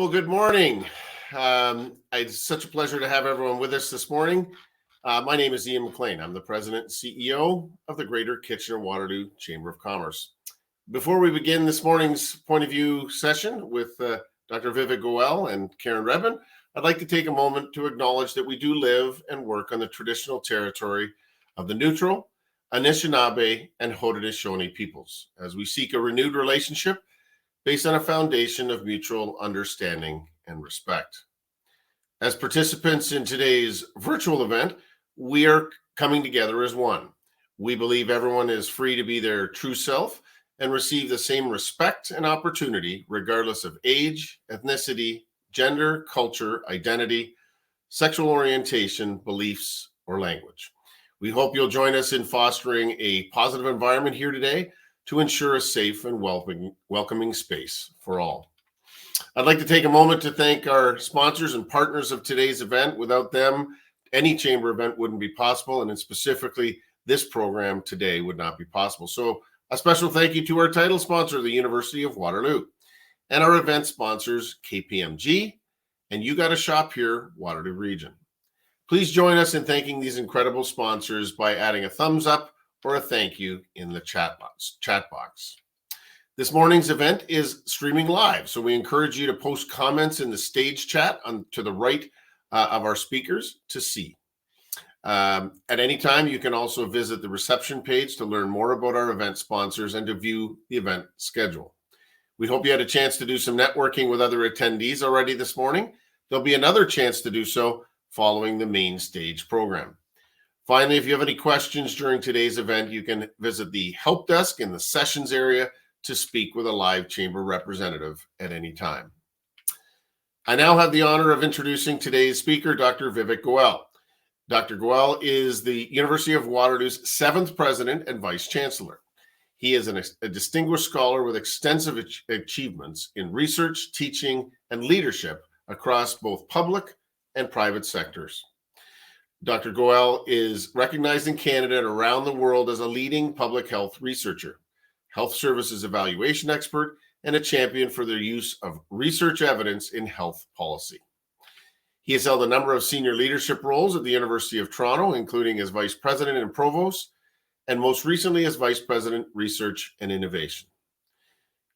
Well, good morning. It's such a pleasure to have everyone with us this morning. My name is Ian McLean. I'm the President and CEO of the Greater Kitchener-Waterloo Chamber of Commerce. Before we begin this morning's point of view session with Dr. Vivek Goel and Karen Redman, I'd like to take a moment to acknowledge that we do live and work on the traditional territory of the Neutral, Anishinaabe, and Haudenosaunee peoples as we seek a renewed relationship based on a foundation of mutual understanding and respect. As participants in today's virtual event, we are coming together as one. We believe everyone is free to be their true self and receive the same respect and opportunity regardless of age, ethnicity, gender, culture, identity, sexual orientation, beliefs, or language. We hope you'll join us in fostering a positive environment here today to ensure a safe and welcoming space for all. I'd like to take a moment to thank our sponsors and partners of today's event. Without them, any chamber event wouldn't be possible, and specifically this program today would not be possible. So a special thank you to our title sponsor, the University of Waterloo, and our event sponsors, KPMG, and You Got a Shop Here, Waterloo Region. Please join us in thanking these incredible sponsors by adding a thumbs up or a thank you in the chat box. This morning's event is streaming live, so we encourage you to post comments in the stage chat to the right of our speakers to see. At any time, you can also visit the reception page to learn more about our event sponsors and to view the event schedule. We hope you had a chance to do some networking with other attendees already this morning. There'll be another chance to do so following the main stage program. Finally, if you have any questions during today's event, you can visit the help desk in the sessions area to speak with a live chamber representative at any time. I now have the honor of introducing today's speaker, Dr. Vivek Goel. Dr. Goel is the University of Waterloo's 7th president and vice-chancellor. He is a distinguished scholar with extensive achievements in research, teaching, and leadership across both public and private sectors. Dr. Goel is recognized in Canada and around the world as a leading public health researcher, health services evaluation expert, and a champion for the use of research evidence in health policy. He has held a number of senior leadership roles at the University of Toronto, including as vice president and provost, and most recently as vice president, research and innovation.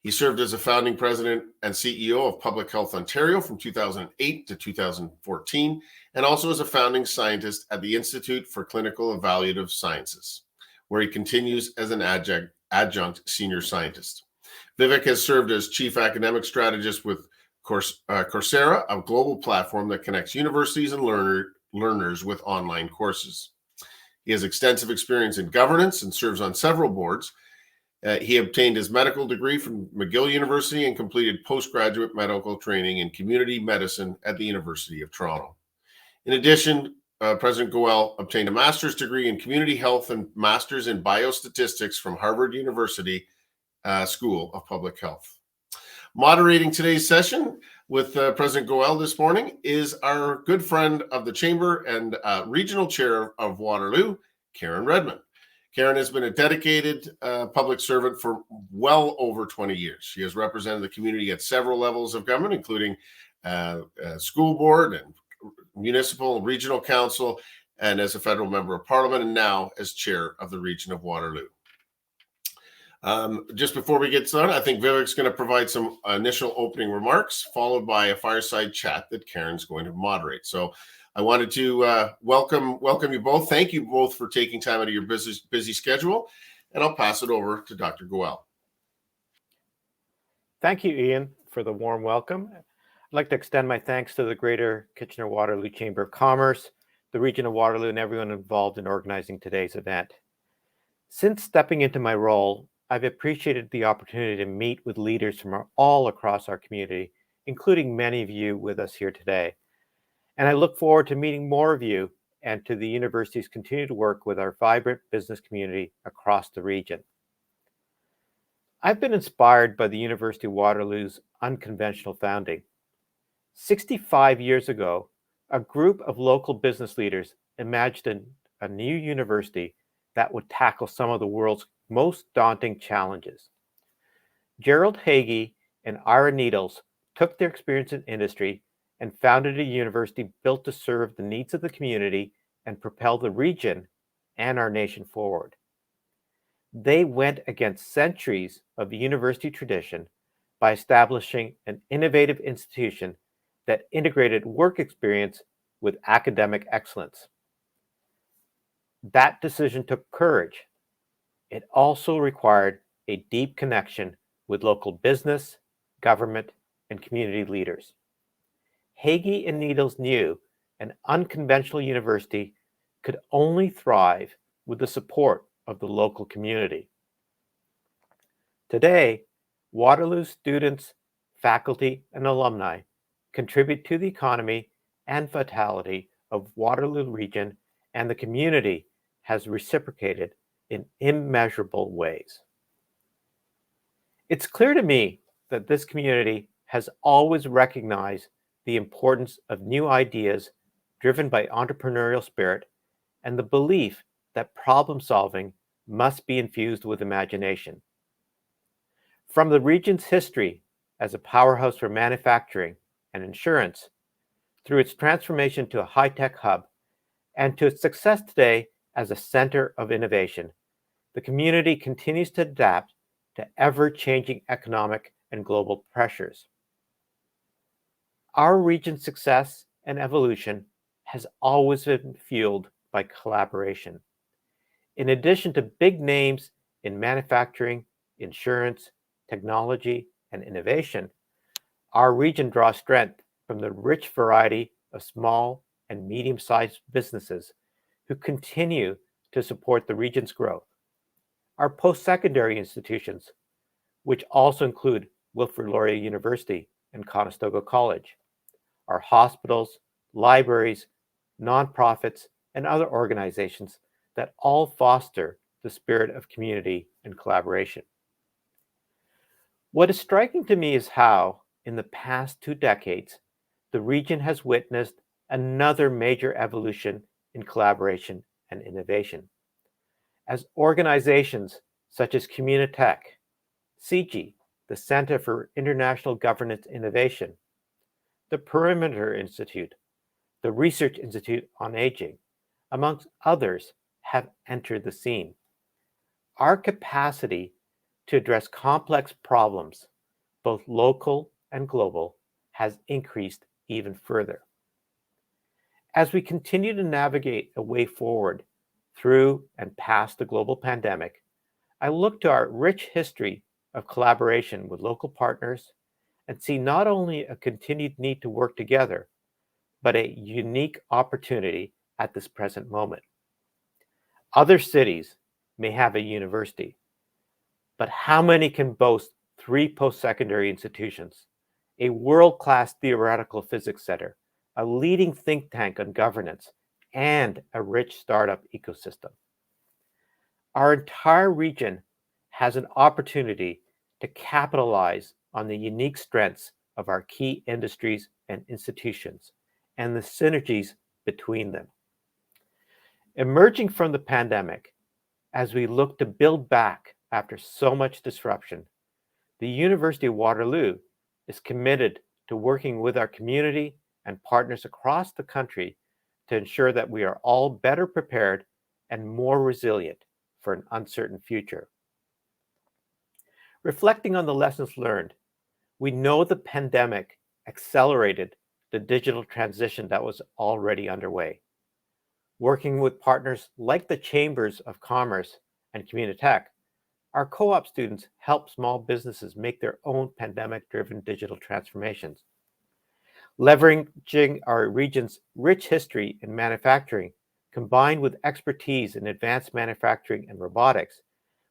He served as a founding president and CEO of Public Health Ontario from 2008 to 2014, and also as a founding scientist at the Institute for Clinical Evaluative Sciences, where he continues as an adjunct senior scientist. Vivek has served as chief academic strategist with Coursera, a global platform that connects universities and learners with online courses. He has extensive experience in governance and serves on several boards. He obtained his medical degree from McGill University and completed postgraduate medical training in community medicine at the University of Toronto. In addition, President Goel obtained a master's degree in community health and master's in biostatistics from Harvard University School of Public Health. Moderating today's session with President Goel this morning is our good friend of the Chamber and Regional Chair of Waterloo, Karen Redman. Karen has been a dedicated public servant for well over 20 years. She has represented the community at several levels of government, including school board and municipal and regional council, and as a federal member of parliament, and now as chair of the region of Waterloo. Just before we get started, I think Vivek's going to provide some initial opening remarks, followed by a fireside chat that Karen's going to moderate. So I wanted to welcome you both. Thank you both for taking time out of your busy schedule, and I'll pass it over to Dr. Goel. Thank you, Ian, for the warm welcome. I'd like to extend my thanks to the Greater Kitchener-Waterloo Chamber of Commerce, the region of Waterloo, and everyone involved in organizing today's event. Since stepping into my role, I've appreciated the opportunity to meet with leaders from all across our community, including many of you with us here today. And I look forward to meeting more of you and to the university's continued work with our vibrant business community across the region. I've been inspired by the University of Waterloo's unconventional founding. 65 years ago, a group of local business leaders imagined a new university that would tackle some of the world's most daunting challenges. Gerald Hagee and Ira Needles took their experience in industry and founded a university built to serve the needs of the community and propel the region and our nation forward. They went against centuries of university tradition by establishing an innovative institution that integrated work experience with academic excellence. That decision took courage. It also required a deep connection with local business, government, and community leaders. Hagee and Needles knew an unconventional university could only thrive with the support of the local community. Today, Waterloo students, faculty, and alumni contribute to the economy and vitality of Waterloo region, and the community has reciprocated in immeasurable ways. It's clear to me that this community has always recognized the importance of new ideas driven by entrepreneurial spirit and the belief that problem solving must be infused with imagination. From the region's history as a powerhouse for manufacturing and insurance, through its transformation to a high-tech hub, and to its success today as a center of innovation, the community continues to adapt to ever-changing economic and global pressures. Our region's success and evolution has always been fueled by collaboration. In addition to big names in manufacturing, insurance, technology, and innovation, our region draws strength from the rich variety of small and medium-sized businesses who continue to support the region's growth. Our post-secondary institutions, which also include Wilfrid Laurier University and Conestoga College, our hospitals, libraries, nonprofits, and other organizations that all foster the spirit of community and collaboration. What is striking to me is how, in the past 2 decades, the region has witnessed another major evolution in collaboration and innovation. As organizations such as Communitech, CIGI, the Center for International Governance Innovation, the Perimeter Institute, the Research Institute on Aging, amongst others, have entered the scene. Our capacity to address complex problems, both local and global, has increased even further. As we continue to navigate a way forward through and past the global pandemic, I look to our rich history of collaboration with local partners and see not only a continued need to work together, but a unique opportunity at this present moment. Other cities may have a university, but how many can boast 3 post-secondary institutions, a world-class theoretical physics center, a leading think tank on governance, and a rich startup ecosystem? Our entire region has an opportunity to capitalize on the unique strengths of our key industries and institutions and the synergies between them. Emerging from the pandemic, as we look to build back after so much disruption, the University of Waterloo is committed to working with our community and partners across the country to ensure that we are all better prepared and more resilient for an uncertain future. Reflecting on the lessons learned, we know the pandemic accelerated the digital transition that was already underway. Working with partners like the Chambers of Commerce and Communitech, our co-op students help small businesses make their own pandemic-driven digital transformations. Leveraging our region's rich history in manufacturing, combined with expertise in advanced manufacturing and robotics,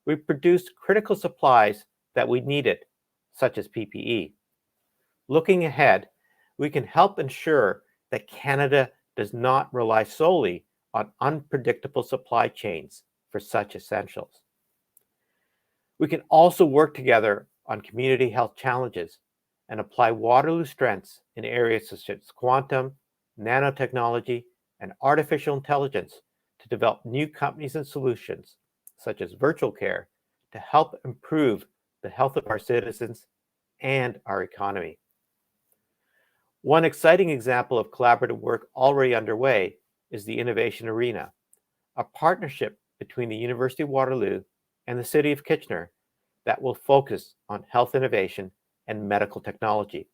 we produced critical supplies that we needed, such as PPE. Looking ahead, we can help ensure that Canada does not rely solely on unpredictable supply chains for such essentials. We can also work together on community health challenges and apply Waterloo strengths in areas such as quantum, nanotechnology, and artificial intelligence to develop new companies and solutions, such as virtual care, to help improve the health of our citizens and our economy. One exciting example of collaborative work already underway is the Innovation Arena, a partnership between the University of Waterloo and the City of Kitchener that will focus on health innovation and medical technology.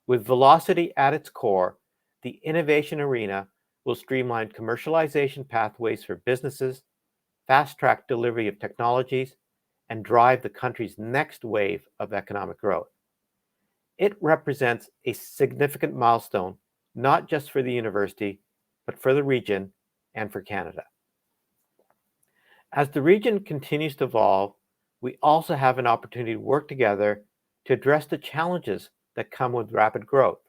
With velocity at its core, the Innovation Arena will streamline commercialization pathways for businesses, fast-track delivery of technologies, and drive the country's next wave of economic growth. It represents a significant milestone, not just for the university, but for the region and for Canada. As the region continues to evolve, we also have an opportunity to work together to address the challenges that come with rapid growth.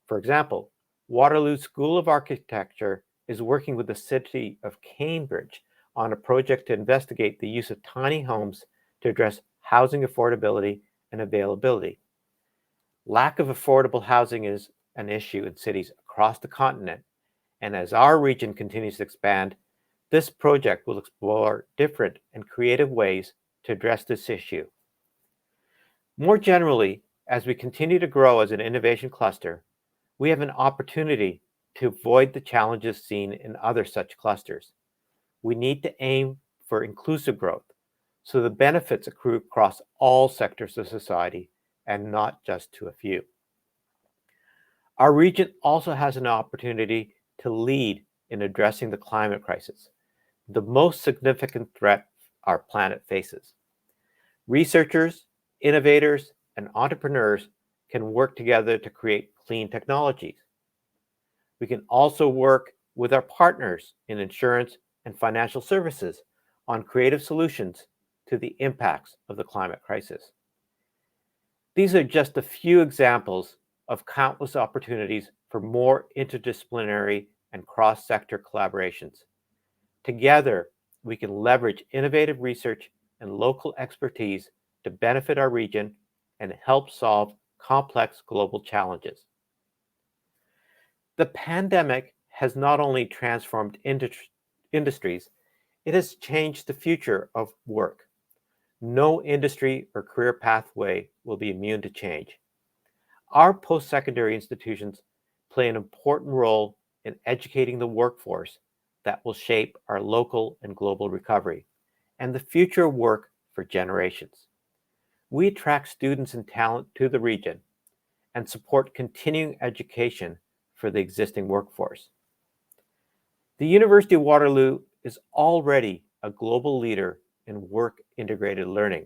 For example, Waterloo School of Architecture is working with the City of Cambridge on a project to investigate the use of tiny homes to address housing affordability and availability. Lack of affordable housing is an issue in cities across the continent, and as our region continues to expand, this project will explore different and creative ways to address this issue. More generally, as we continue to grow as an innovation cluster, we have an opportunity to avoid the challenges seen in other such clusters. We need to aim for inclusive growth, so the benefits accrue across all sectors of society and not just to a few. Our region also has an opportunity to lead in addressing the climate crisis, the most significant threat our planet faces. Researchers, innovators, and entrepreneurs can work together to create clean technologies. We can also work with our partners in insurance and financial services on creative solutions to the impacts of the climate crisis. These are just a few examples of countless opportunities for more interdisciplinary and cross-sector collaborations. Together, we can leverage innovative research and local expertise to benefit our region and help solve complex global challenges. The pandemic has not only transformed industries, it has changed the future of work. No industry or career pathway will be immune to change. Our post-secondary institutions play an important role in educating the workforce that will shape our local and global recovery and the future of work for generations. We attract students and talent to the region and support continuing education for the existing workforce. The University of Waterloo is already a global leader in work-integrated learning.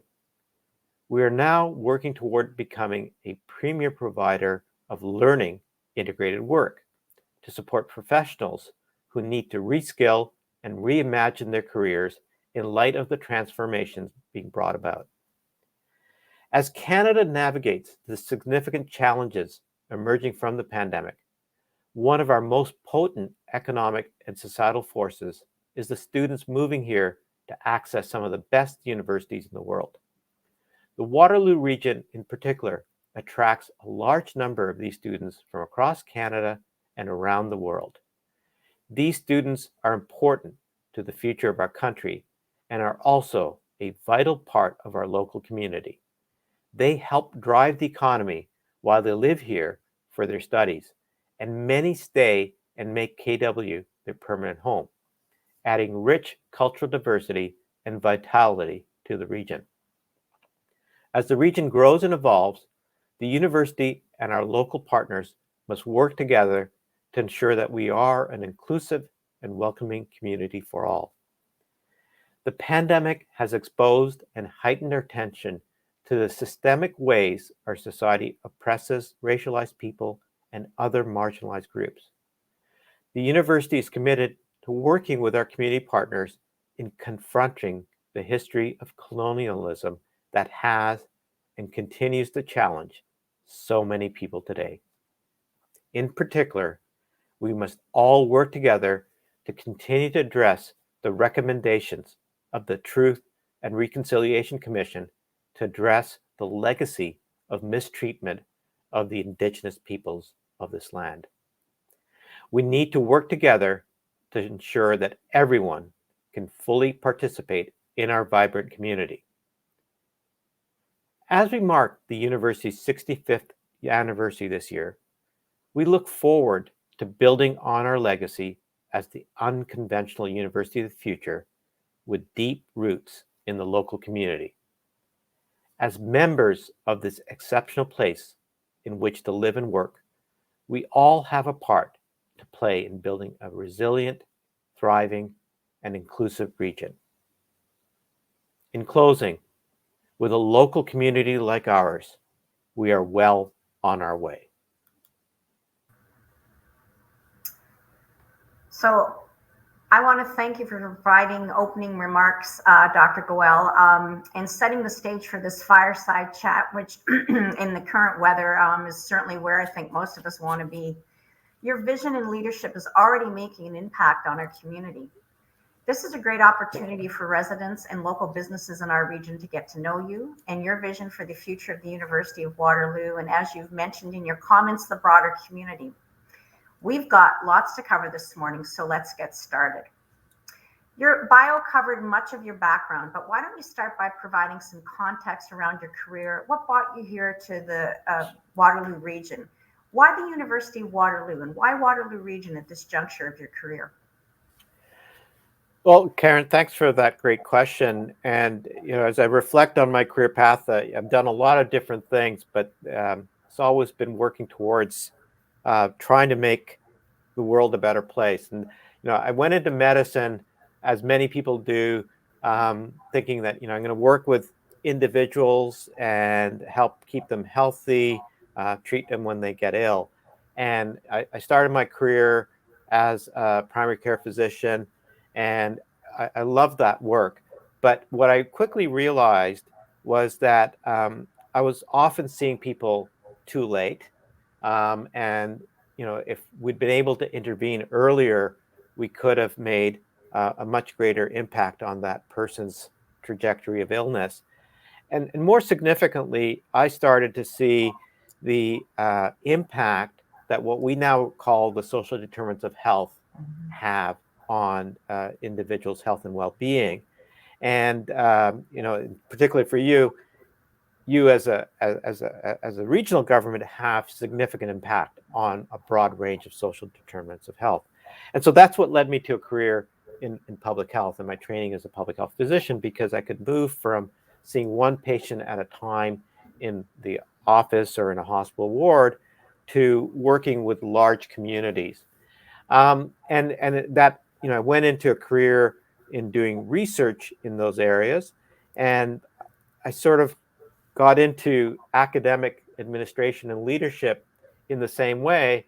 We are now working toward becoming a premier provider of learning integrated work to support professionals who need to reskill and reimagine their careers in light of the transformations being brought about. As Canada navigates the significant challenges emerging from the pandemic, one of our most potent economic and societal forces is the students moving here to access some of the best universities in the world. The Waterloo region in particular attracts a large number of these students from across Canada and around the world. These students are important to the future of our country and are also a vital part of our local community. They help drive the economy while they live here for their studies, and many stay and make KW their permanent home, adding rich cultural diversity and vitality to the region. As the region grows and evolves, the university and our local partners must work together to ensure that we are an inclusive and welcoming community for all. The pandemic has exposed and heightened our attention to the systemic ways our society oppresses racialized people and other marginalized groups. The university is committed to working with our community partners in confronting the history of colonialism that has and continues to challenge so many people today. In particular, we must all work together to continue to address the recommendations of the Truth and Reconciliation Commission to address the legacy of mistreatment of the Indigenous peoples of this land. We need to work together to ensure that everyone can fully participate in our vibrant community. As we mark the university's 65th anniversary this year, we look forward to building on our legacy as the unconventional university of the future with deep roots in the local community. As members of this exceptional place in which to live and work, we all have a part to play in building a resilient, thriving, and inclusive region. In closing, with a local community like ours, we are well on our way. So I want to thank you for providing opening remarks, Dr. Goel, and setting the stage for this fireside chat, which in the current weather is certainly where I think most of us want to be. Your vision and leadership is already making an impact on our community. This is a great opportunity for residents and local businesses in our region to get to know you and your vision for the future of the University of Waterloo, and as you've mentioned in your comments, the broader community. We've got lots to cover this morning, so let's get started. Your bio covered much of your background, but why don't you start by providing some context around your career? What brought you here to the Waterloo region? Why the University of Waterloo, and why Waterloo region at this juncture of your career? Well, Karen, thanks for that great question. And as I reflect on my career path, I've done a lot of different things, but it's always been working towards trying to make the world a better place. And I went into medicine, as many people do, thinking that I'm going to work with individuals and help keep them healthy, treat them when they get ill. And I started my career as a primary care physician, and I loved that work. But what I quickly realized was that I was often seeing people too late. And if we'd been able to intervene earlier, we could have made a much greater impact on that person's trajectory of illness. And more significantly, I started to see the impact that what we now call the social determinants of health have on individuals' health and well-being. And particularly for you as a regional government have significant impact on a broad range of social determinants of health. And so that's what led me to a career in public health and my training as a public health physician, because I could move from seeing one patient at a time in the office or in a hospital ward to working with large communities. And that, I went into a career in doing research in those areas, and I sort of got into academic administration and leadership in the same way.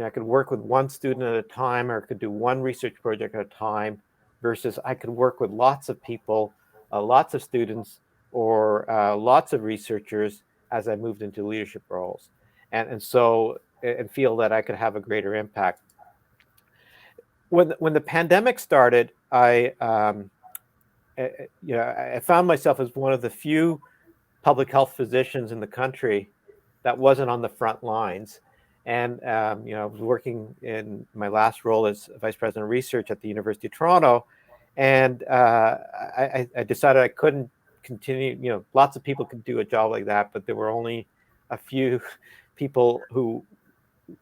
I could work with one student at a time, or I could do one research project at a time, versus I could work with lots of people, lots of students, or lots of researchers as I moved into leadership roles, and feel that I could have a greater impact. When the pandemic started, I found myself as one of the few public health physicians in the country that wasn't on the front lines. And I was working in my last role as Vice President of Research at the University of Toronto, and I decided I couldn't continue. Lots of people could do a job like that, but there were only a few people who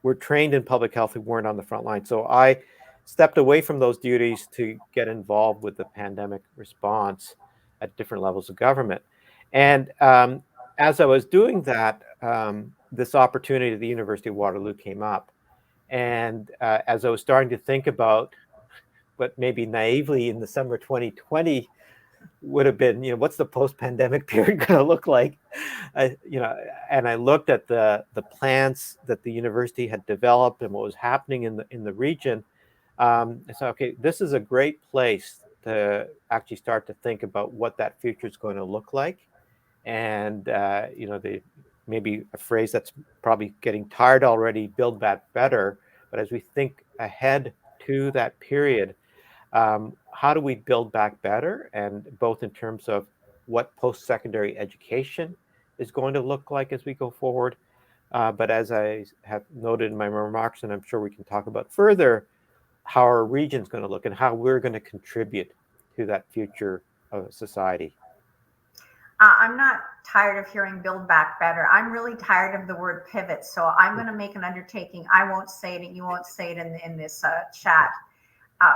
were trained in public health who weren't on the front line. So I stepped away from those duties to get involved with the pandemic response at different levels of government. And as I was doing that, this opportunity at the University of Waterloo came up. And as I was starting to think about what maybe naively in the summer 2020 would have been, what's the post-pandemic period going to look like? And I looked at the plans that the university had developed and what was happening in the region. I said, okay, this is a great place to actually start to think about what that future is going to look like. And maybe a phrase that's probably getting tired already, build back better. But as we think ahead to that period, how do we build back better? And both in terms of what post-secondary education is going to look like as we go forward. But as I have noted in my remarks, and I'm sure we can talk about further, how our region is going to look and how we're going to contribute to that future of society. I'm not tired of hearing build back better. I'm really tired of the word pivot. So I'm going to make an undertaking. I won't say it and you won't say it in this chat. Uh,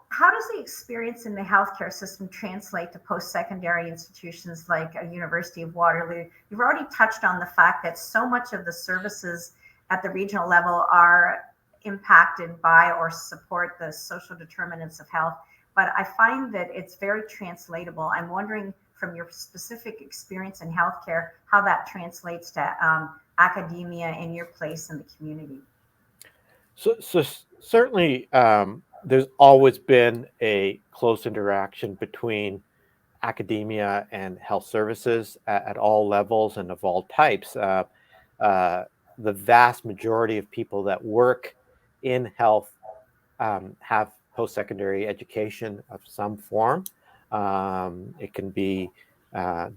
how does the experience in the healthcare system translate to post-secondary institutions like a University of Waterloo? You've already touched on the fact that so much of the services at the regional level are impacted by or support the social determinants of health. But I find that it's very translatable. I'm wondering from your specific experience in healthcare, how that translates to academia and your place in the community. So certainly, there's always been a close interaction between academia and health services at all levels and of all types. Uh, the vast majority of people that work in health have post-secondary education of some form. It can be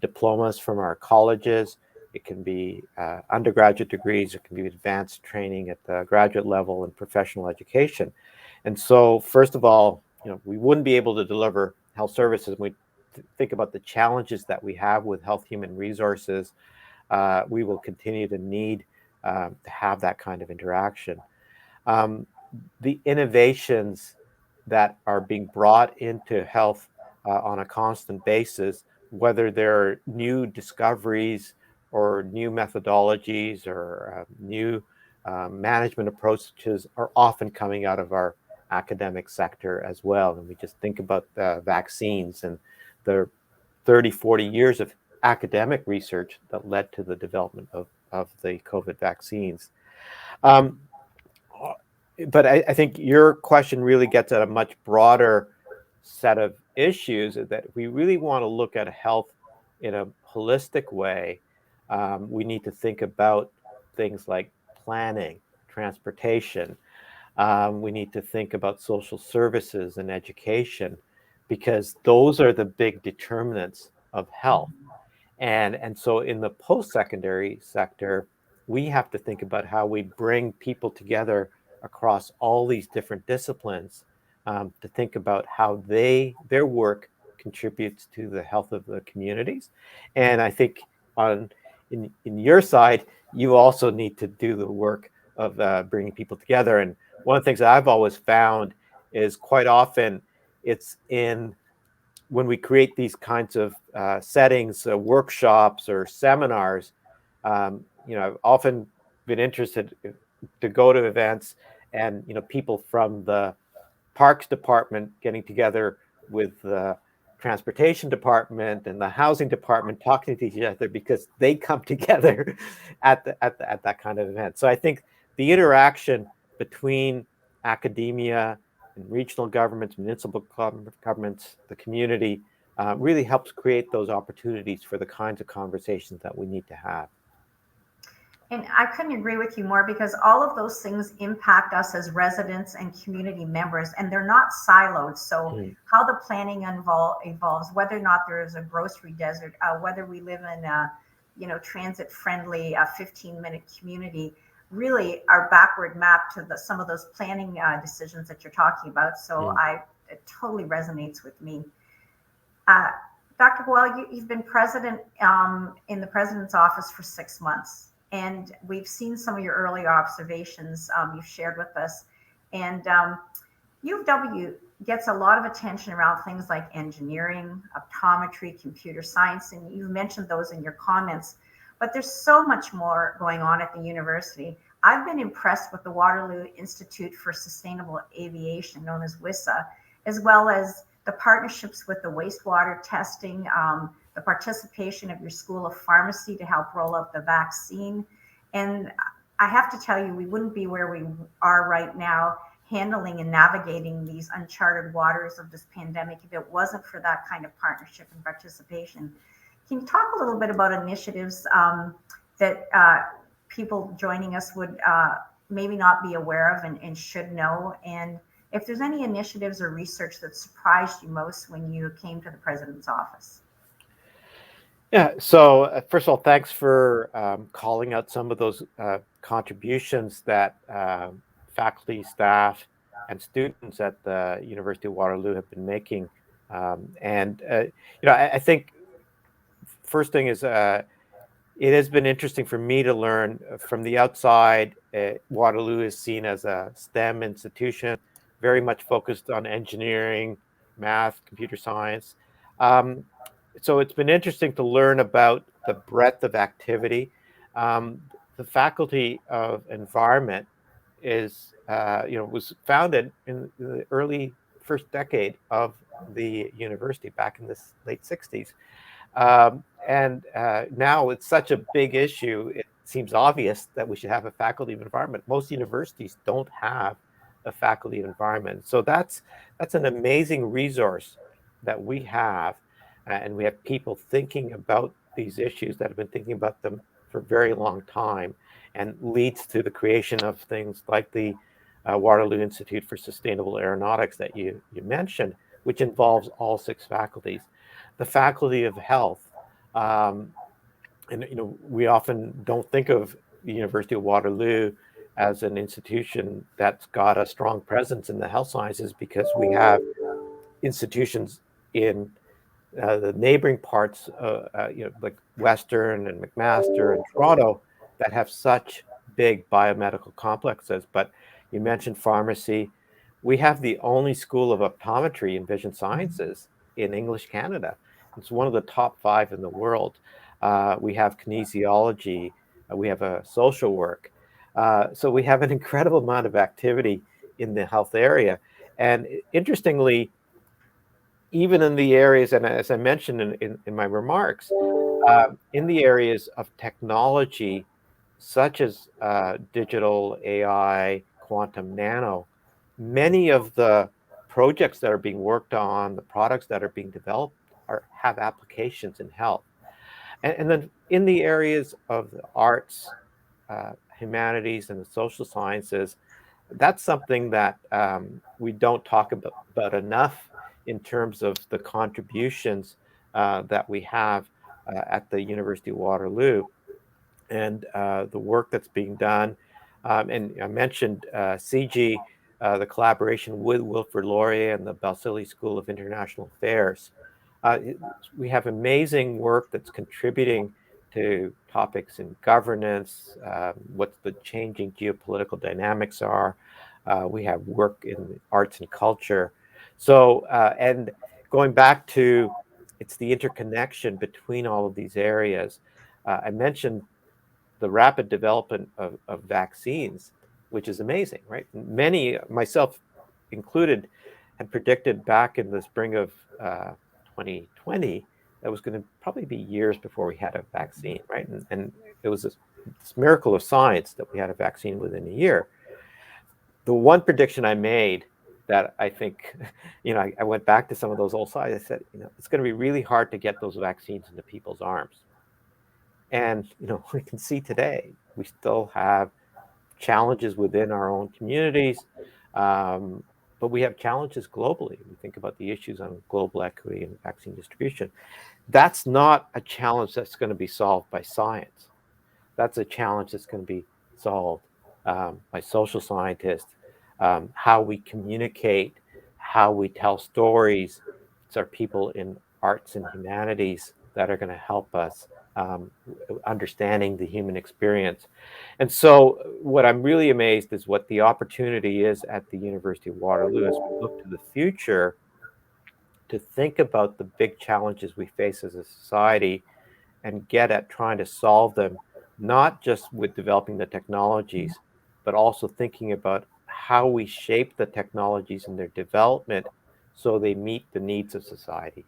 diplomas from our colleges. It can be undergraduate degrees. It can be advanced training at the graduate level and professional education. And so, first of all, we wouldn't be able to deliver health services. We think about the challenges that we have with health human resources. We will continue to need to have that kind of interaction. The innovations that are being brought into health on a constant basis, whether they're new discoveries or new methodologies or new management approaches, are often coming out of our academic sector as well. And we just think about vaccines and the 30, 40 years of academic research that led to the development of the COVID vaccines. Um, but I think your question really gets at a much broader set of issues that we really want to look at health in a holistic way. We need to think about things like planning, transportation. We need to think about social services and education, because those are the big determinants of health. And so in the post-secondary sector, we have to think about how we bring people together across all these different disciplines to think about how their work contributes to the health of the communities. And I think in your side, you also need to do the work of bringing people together. And one of the things that I've always found is quite often it's in when we create these kinds of settings, workshops or seminars, I've often been interested to go to events and, people from the parks department getting together with the transportation department and the housing department talking to each other because they come together at that kind of event. So I think the interaction between academia and regional governments, municipal governments, the community really helps create those opportunities for the kinds of conversations that we need to have. And I couldn't agree with you more because all of those things impact us as residents and community members, and they're not siloed. So, how the planning evolves, whether or not there is a grocery desert, whether we live in a transit-friendly 15-minute community, really are backward mapped to some of those planning decisions that you're talking about. So, it totally resonates with me. Dr. Goel, you've been president in the president's office for 6 months. And we've seen some of your early observations you've shared with us. And U of W gets a lot of attention around things like engineering, optometry, computer science, and you've mentioned those in your comments. But there's so much more going on at the university. I've been impressed with the Waterloo Institute for Sustainable Aviation, known as WISA, as well as the partnerships with the wastewater testing, the participation of your School of Pharmacy to help roll out the vaccine. And I have to tell you, we wouldn't be where we are right now handling and navigating these uncharted waters of this pandemic if it wasn't for that kind of partnership and participation. Can you talk a little bit about initiatives that people joining us would maybe not be aware of and should know? And if there's any initiatives or research that surprised you most when you came to the president's office? Yeah, so first of all, thanks for calling out some of those contributions that faculty, staff, and students at the University of Waterloo have been making. I think first thing is it has been interesting for me to learn from the outside. Waterloo is seen as a STEM institution, very much focused on engineering, math, computer science. So it's been interesting to learn about the breadth of activity. The Faculty of Environment was founded in the early first decade of the university back in the late 60s. And now it's such a big issue, it seems obvious that we should have a faculty of environment. Most universities don't have a faculty of environment. So that's an amazing resource that we have. And we have people thinking about these issues that have been thinking about them for a very long time, and leads to the creation of things like the Waterloo Institute for Sustainable Aeronautics that you mentioned, which involves all 6 faculties. The Faculty of Health, and we often don't think of the University of Waterloo as an institution that's got a strong presence in the health sciences, because we have institutions in the neighboring parts, like Western and McMaster and Toronto, that have such big biomedical complexes. But you mentioned pharmacy. We have the only school of optometry and vision sciences in English Canada. It's one of the top 5 in the world. We have kinesiology. We have a social work. So we have an incredible amount of activity in the health area. And interestingly, even in the areas, and as I mentioned in my remarks, in the areas of technology, such as digital AI, quantum nano, many of the projects that are being worked on, the products that are being developed, have applications in health. And then in the areas of the arts, humanities, and the social sciences, that's something that we don't talk about enough in terms of the contributions that we have at the University of Waterloo, and the work that's being done. And I mentioned CG, the collaboration with Wilfrid Laurier and the Balsillie School of International Affairs. We have amazing work that's contributing to topics in governance, what the changing geopolitical dynamics are. We have work in arts and culture. So, and going back to, it's the interconnection between all of these areas. I mentioned the rapid development of vaccines, which is amazing, right? Many, myself included, had predicted back in the spring of 2020 that was going to probably be years before we had a vaccine, right? And it was this miracle of science that we had a vaccine within a year. The one prediction I made that I think, I went back to some of those old slides. I said, it's going to be really hard to get those vaccines into people's arms. And, we can see today, we still have challenges within our own communities, but we have challenges globally. We think about the issues on global equity and vaccine distribution. That's not a challenge that's going to be solved by science. That's a challenge that's going to be solved by social scientists, how we communicate, how we tell stories. It's our people in arts and humanities that are going to help us understanding the human experience. And so what I'm really amazed is what the opportunity is at the University of Waterloo as we look to the future to think about the big challenges we face as a society and get at trying to solve them, not just with developing the technologies, but also thinking about how we shape the technologies and their development so they meet the needs of society.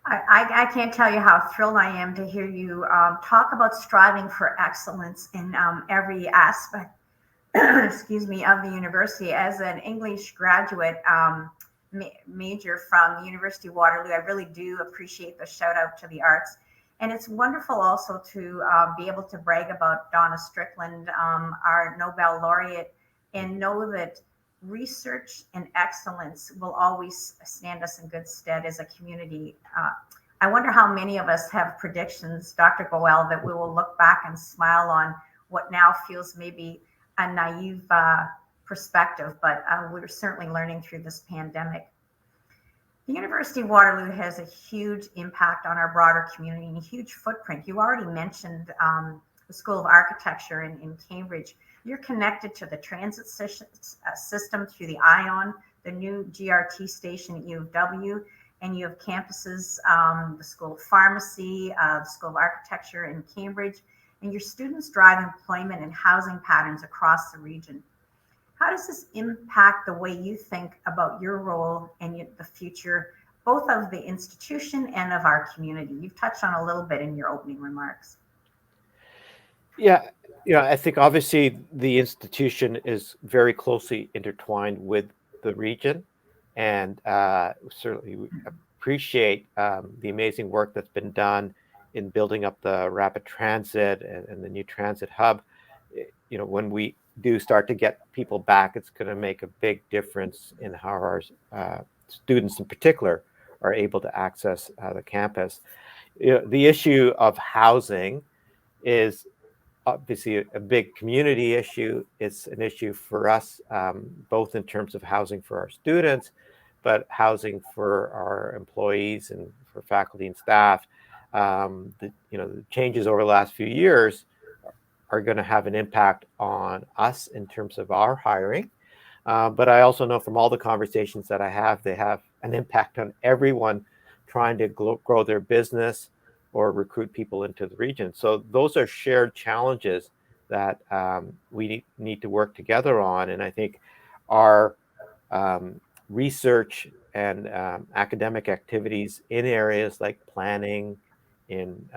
I can't tell you how thrilled I am to hear you talk about striving for excellence in every aspect, excuse me, of the university. As an English graduate major from the University of Waterloo, I really do appreciate the shout out to the arts. And it's wonderful also to be able to brag about Donna Strickland, our Nobel laureate, and know that research and excellence will always stand us in good stead as a community. I wonder how many of us have predictions, Dr. Goel, that we will look back and smile on what now feels maybe a naive perspective, but we're certainly learning through this pandemic. The University of Waterloo has a huge impact on our broader community and a huge footprint. You already mentioned the School of Architecture in Cambridge. You're connected to the transit system through the ION, the new GRT station at U of W, and you have campuses, the School of Pharmacy, the School of Architecture in Cambridge, and your students drive employment and housing patterns across the region. How does this impact the way you think about your role and the future, both of the institution and of our community? You've touched on a little bit in your opening remarks. Yeah, I think obviously the institution is very closely intertwined with the region, and certainly we appreciate the amazing work that's been done in building up the rapid transit and the new transit hub. When we do start to get people back, it's going to make a big difference in how our students in particular are able to access the campus. The issue of housing is obviously a big community issue. It's an issue for us, both in terms of housing for our students, but housing for our employees and for faculty and staff. The changes over the last few years are going to have an impact on us in terms of our hiring. But I also know from all the conversations that I have, they have an impact on everyone trying to grow their business or recruit people into the region. So those are shared challenges that we need to work together on. And I think our research and academic activities in areas like planning, in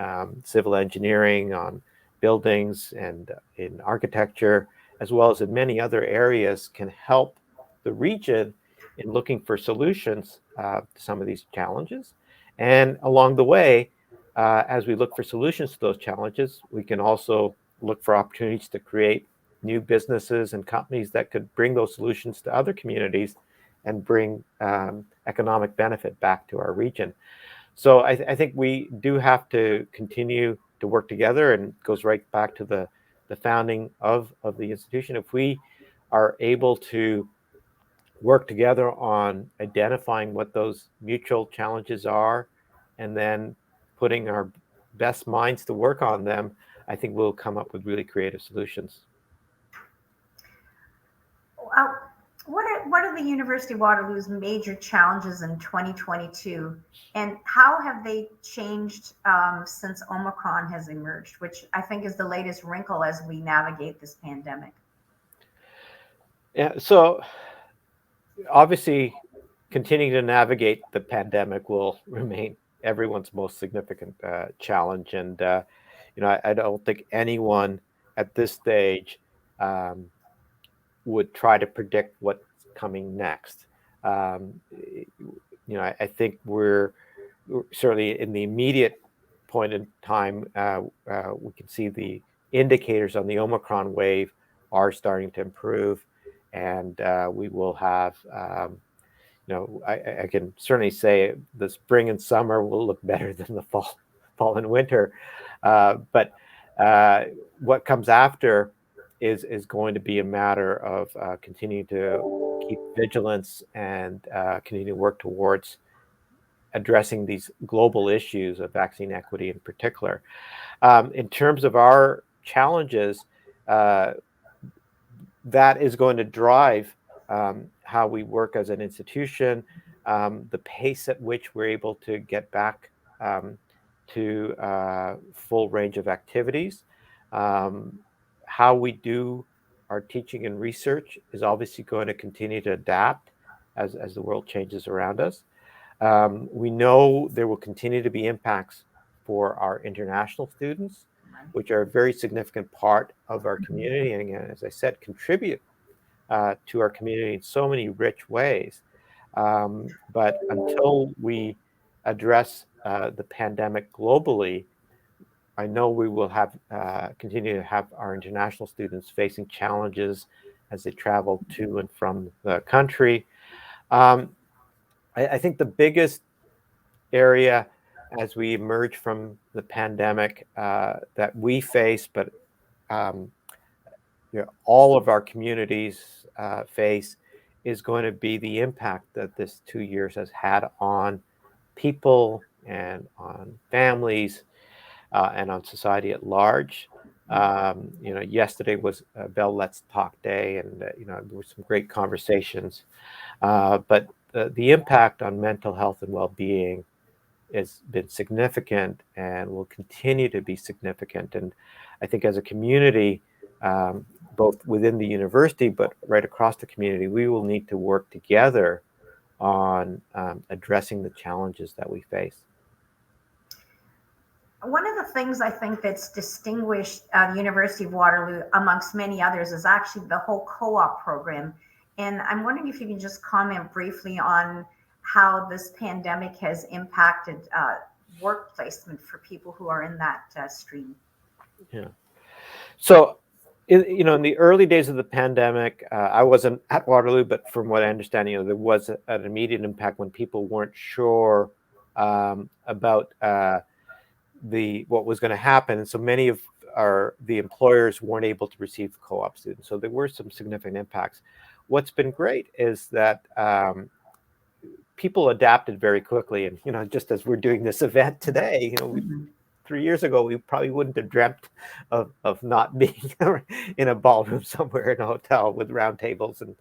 civil engineering, on buildings, and in architecture, as well as in many other areas, can help the region in looking for solutions to some of these challenges. And along the way, as we look for solutions to those challenges, we can also look for opportunities to create new businesses and companies that could bring those solutions to other communities and bring economic benefit back to our region. So I think we do have to continue to work together, and it goes right back to the founding of the institution. If we are able to work together on identifying what those mutual challenges are and then putting our best minds to work on them, I think we'll come up with really creative solutions. Uh, what are the University of Waterloo's major challenges in 2022, and how have they changed since Omicron has emerged, which I think is the latest wrinkle as we navigate this pandemic? Yeah, so obviously, continuing to navigate the pandemic will remain everyone's most significant challenge, and I don't think anyone at this stage would try to predict what's coming next. I think we're certainly in the immediate point in time. We can see the indicators on the Omicron wave are starting to improve, and we will have. I can certainly say the spring and summer will look better than the fall and winter. But what comes after is going to be a matter of continuing to keep vigilance and continue to work towards addressing these global issues of vaccine equity in particular. In terms of our challenges, that is going to drive how we work as an institution, the pace at which we're able to get back to full range of activities. How we do our teaching and research is obviously going to continue to adapt as the world changes around us. We know there will continue to be impacts for our international students, which are a very significant part of our community, and again, as I said, contribute to our community in so many rich ways. But until we address the pandemic globally, I know we will have continue to have our international students facing challenges as they travel to and from the country. I think the biggest area as we emerge from the pandemic that we face, but all of our communities face, is going to be the impact that this 2 years has had on people and on families and on society at large. Yesterday was Bell Let's Talk Day, and there were some great conversations. But the impact on mental health and well-being has been significant and will continue to be significant. And I think as a community, both within the university, but right across the community, we will need to work together on addressing the challenges that we face. One of the things I think that's distinguished the University of Waterloo amongst many others is actually the whole co-op program. And I'm wondering if you can just comment briefly on how this pandemic has impacted work placement for people who are in that stream. Yeah. So, in the early days of the pandemic, I wasn't at Waterloo, but from what I understand, there was an immediate impact when people weren't sure about what was going to happen. And so many of the employers weren't able to receive co-op students. So there were some significant impacts. What's been great is that people adapted very quickly. And, just as we're doing this event today, 3 years ago, we probably wouldn't have dreamt of not being in a ballroom somewhere in a hotel with round tables and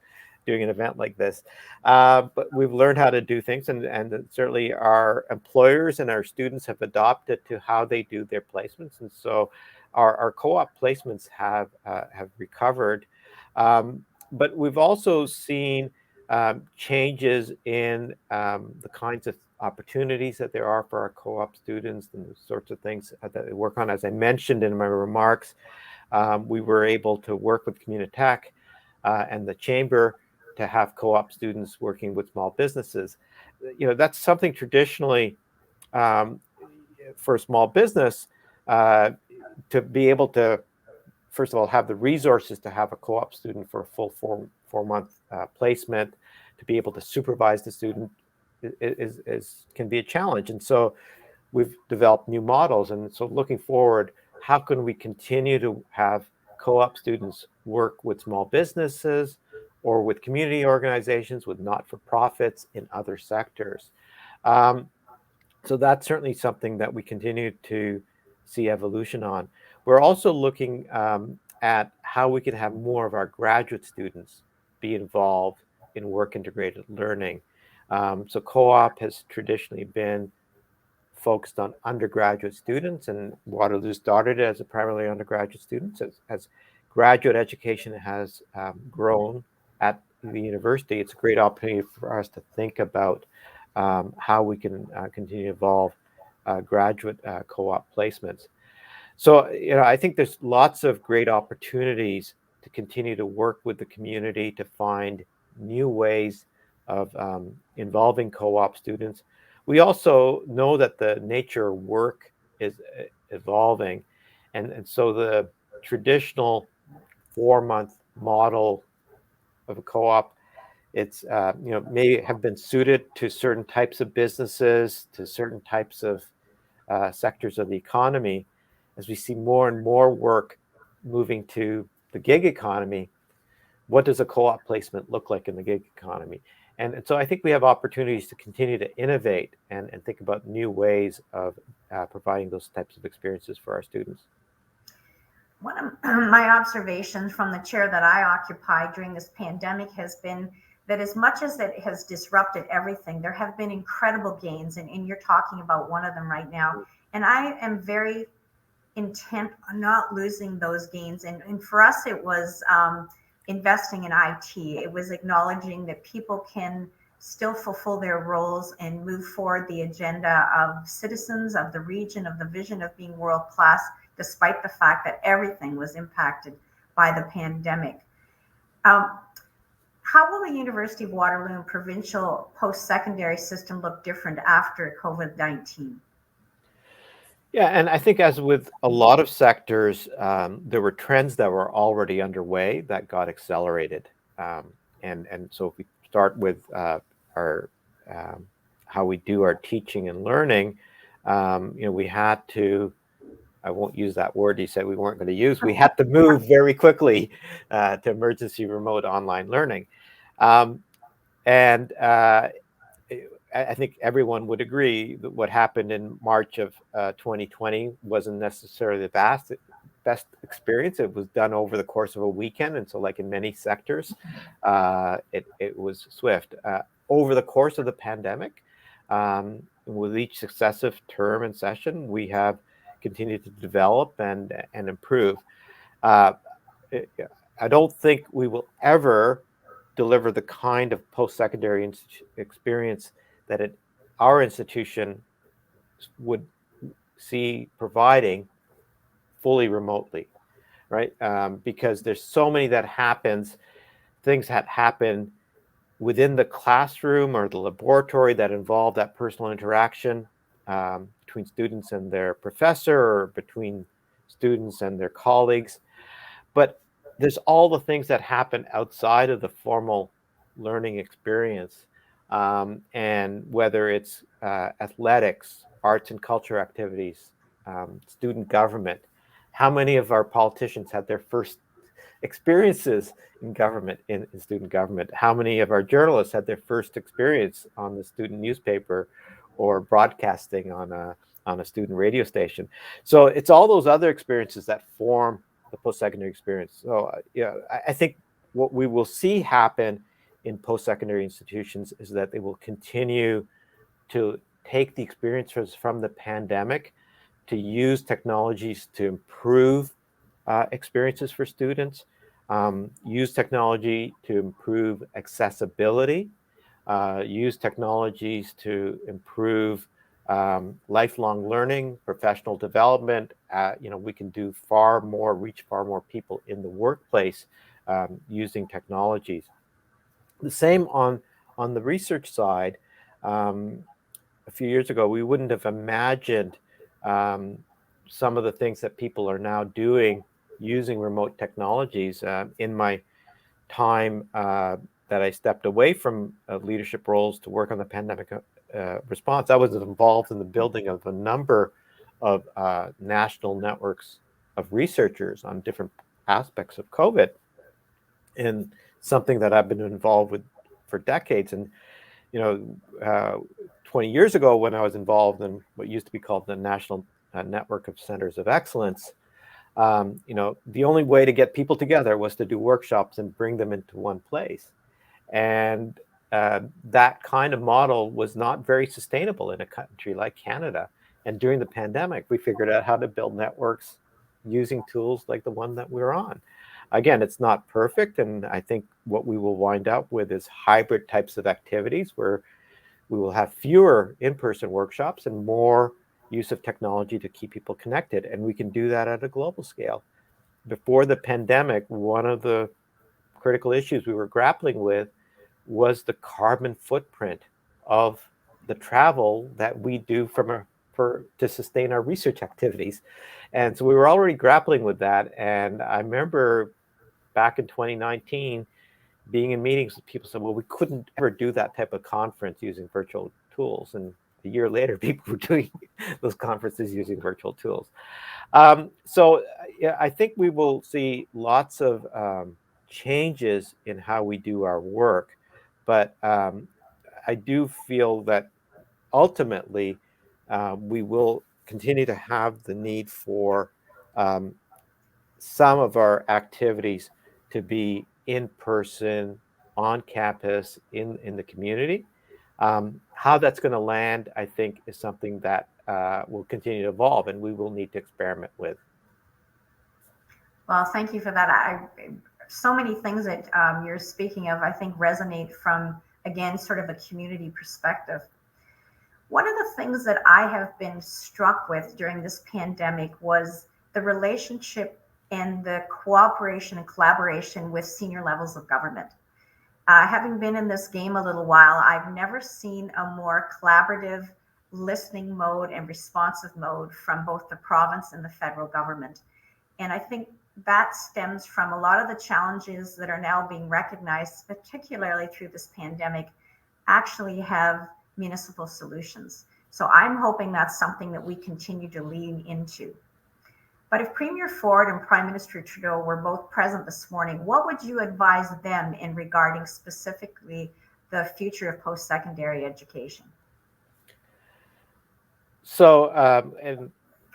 doing an event like this. But we've learned how to do things, and certainly our employers and our students have adopted to how they do their placements. And so our co-op placements have recovered. But we've also seen changes in the kinds of opportunities that there are for our co-op students and the sorts of things that they work on. As I mentioned in my remarks, we were able to work with Communitech and the Chamber to have co-op students working with small businesses. That's something traditionally for a small business to be able to, first of all, have the resources to have a co-op student for a full four-month placement, to be able to supervise the student can be a challenge. And so we've developed new models. And so looking forward, how can we continue to have co-op students work with small businesses or with community organizations, with not-for-profits in other sectors? So that's certainly something that we continue to see evolution on. We're also looking at how we can have more of our graduate students be involved in work-integrated learning. So co-op has traditionally been focused on undergraduate students, and Waterloo started as a primarily undergraduate students. As graduate education has grown at the university, it's a great opportunity for us to think about how we can continue to evolve graduate co-op placements. So, I think there's lots of great opportunities to continue to work with the community to find new ways of involving co-op students. We also know that the nature of work is evolving. And so the traditional 4-month model of a co-op, it's, may have been suited to certain types of businesses, to certain types of sectors of the economy. As we see more and more work moving to the gig economy, what does a co-op placement look like in the gig economy? And so I think we have opportunities to continue to innovate and think about new ways of providing those types of experiences for our students. One of my observations from the chair that I occupy during this pandemic has been that as much as it has disrupted everything, there have been incredible gains. And you're talking about one of them right now. And I am very intent on not losing those gains. And for us, it was investing in IT. It was acknowledging that people can still fulfill their roles and move forward the agenda of citizens of the region, of the vision of being world class, despite the fact that everything was impacted by the pandemic. How will the University of Waterloo and provincial post-secondary system look different after COVID-19? Yeah, and I think as with a lot of sectors, there were trends that were already underway that got accelerated. And so if we start with our how we do our teaching and learning, we had to, I won't use that word you said we weren't going to use, we had to move very quickly to emergency remote online learning. And I think everyone would agree that what happened in March of 2020 wasn't necessarily the best experience. It was done over the course of a weekend. And so like in many sectors, it was swift. Over the course of the pandemic, with each successive term and session, we have continued to develop and improve. Uh, I don't think we will ever deliver the kind of post-secondary experience that our institution would see providing fully remotely, right? Because there's so many things that happen within the classroom or the laboratory that involve that personal interaction between students and their professor, or between students and their colleagues. But there's all the things that happen outside of the formal learning experience. And whether it's athletics, arts and culture activities, student government. How many of our politicians had their first experiences in government, in student government? How many of our journalists had their first experience on the student newspaper or broadcasting on a student radio station? So it's all those other experiences that form the post-secondary experience. So I think what we will see happen in post-secondary institutions is that they will continue to take the experiences from the pandemic to use technologies to improve experiences for students, use technology to improve accessibility, use technologies to improve lifelong learning, professional development. We can do far more, reach far more people in the workplace using technologies. The same on the research side. A few years ago, we wouldn't have imagined some of the things that people are now doing using remote technologies. In my time that I stepped away from leadership roles to work on the pandemic response, I was involved in the building of a number of national networks of researchers on different aspects of COVID, and something that I've been involved with for decades. And 20 years ago, when I was involved in what used to be called the National Network of Centers of Excellence, the only way to get people together was to do workshops and bring them into one place. And that kind of model was not very sustainable in a country like Canada. And during the pandemic, we figured out how to build networks using tools like the one that we're on. Again, it's not perfect. And I think what we will wind up with is hybrid types of activities where we will have fewer in-person workshops and more use of technology to keep people connected. And we can do that at a global scale. Before the pandemic, one of the critical issues we were grappling with was the carbon footprint of the travel that we do to sustain our research activities. And so we were already grappling with that. And I remember back in 2019, being in meetings with people said, well, we couldn't ever do that type of conference using virtual tools. And a year later, people were doing those conferences using virtual tools. So I think we will see lots of changes in how we do our work. But I do feel that ultimately we will continue to have the need for some of our activities to be in person, on campus, in the community. How that's going to land, I think, is something that will continue to evolve, and we will need to experiment with. Well, thank you for that. So many things that you're speaking of, I think, resonate from, again, sort of a community perspective. One of the things that I have been struck with during this pandemic was the relationship and the cooperation and collaboration with senior levels of government. Having been in this game a little while, I've never seen a more collaborative listening mode and responsive mode from both the province and the federal government. And I think that stems from a lot of the challenges that are now being recognized, particularly through this pandemic, actually have municipal solutions. So I'm hoping that's something that we continue to lean into. But if Premier Ford and Prime Minister Trudeau were both present this morning, what would you advise them in regarding specifically the future of post-secondary education? So, and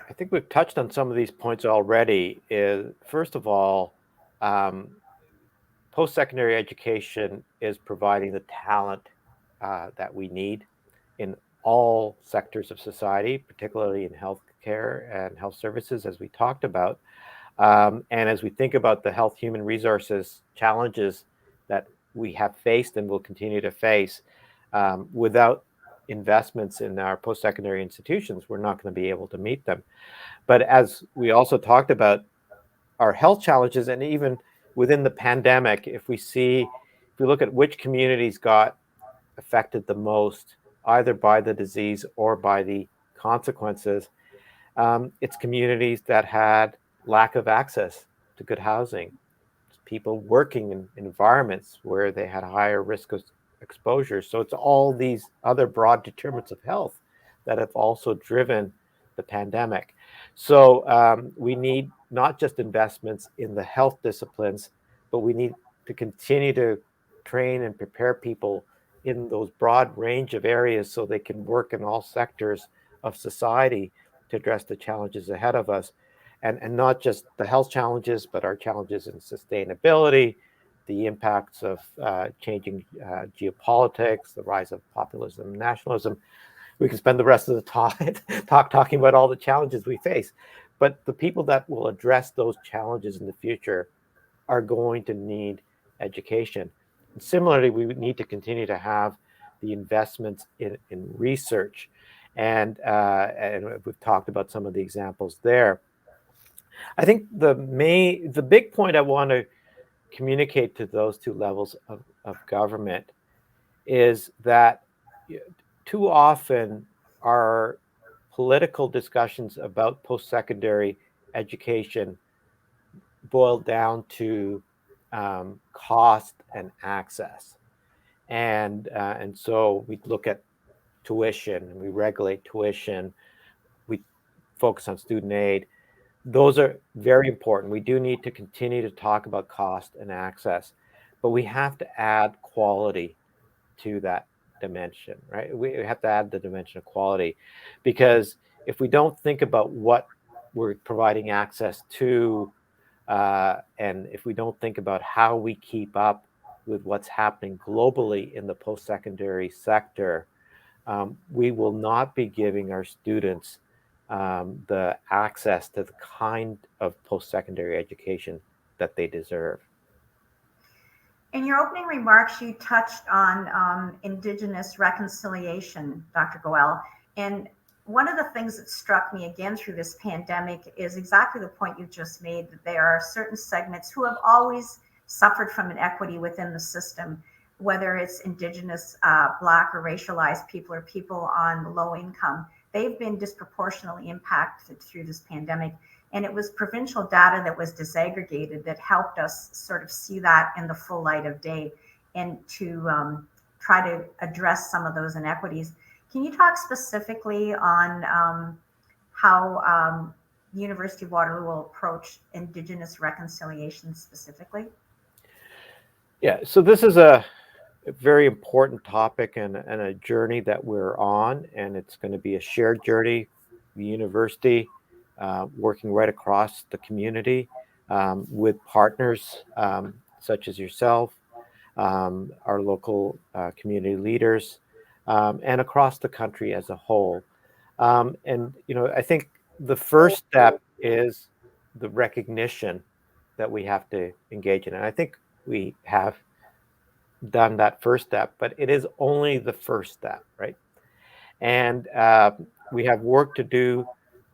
I think we've touched on some of these points already. Is first of all, um, post-secondary education is providing the talent that we need in all sectors of society, particularly in healthcare and health services, as we talked about. And as we think about the health human resources challenges that we have faced and will continue to face, without investments in our post-secondary institutions, we're not going to be able to meet them. But as we also talked about, our health challenges, and even within the pandemic, if we look at which communities got affected the most, either by the disease or by the consequences, it's communities that had lack of access to good housing, people working in environments where they had higher risk of exposure. So it's all these other broad determinants of health that have also driven the pandemic. So we need not just investments in the health disciplines, but we need to continue to train and prepare people in those broad range of areas so they can work in all sectors of society to address the challenges ahead of us. And not just the health challenges, but our challenges in sustainability, the impacts of changing geopolitics, the rise of populism and nationalism. We can spend the rest of the talking about all the challenges we face. But the people that will address those challenges in the future are going to need education. And similarly, we need to continue to have the investments in research. And we've talked about some of the examples there. I think the big point I want to communicate to those two levels of government is that too often our political discussions about post-secondary education boil down to cost and access, and so we look at tuition and we regulate tuition, we focus on student aid. Those are very important. We do need to continue to talk about cost and access, but we have to add quality to that dimension, right? We have to add the dimension of quality, because if we don't think about what we're providing access to, and if we don't think about how we keep up with what's happening globally in the post-secondary sector, we will not be giving our students the access to the kind of post-secondary education that they deserve. In your opening remarks, you touched on Indigenous reconciliation, Dr. Goel. And one of the things that struck me again through this pandemic is exactly the point you just made, that there are certain segments who have always suffered from inequity within the system, whether it's Indigenous, Black, or racialized people, or people on low income. They've been disproportionately impacted through this pandemic. And it was provincial data that was disaggregated that helped us sort of see that in the full light of day and to try to address some of those inequities. Can you talk specifically on how University of Waterloo will approach Indigenous reconciliation specifically? Yeah, so this is a very important topic and a journey that we're on, and it's going to be a shared journey. The university working right across the community with partners such as yourself, our local community leaders, and across the country as a whole. And I think the first step is the recognition that we have to engage in, and I think we have done that first step, but it is only the first step, right? And we have work to do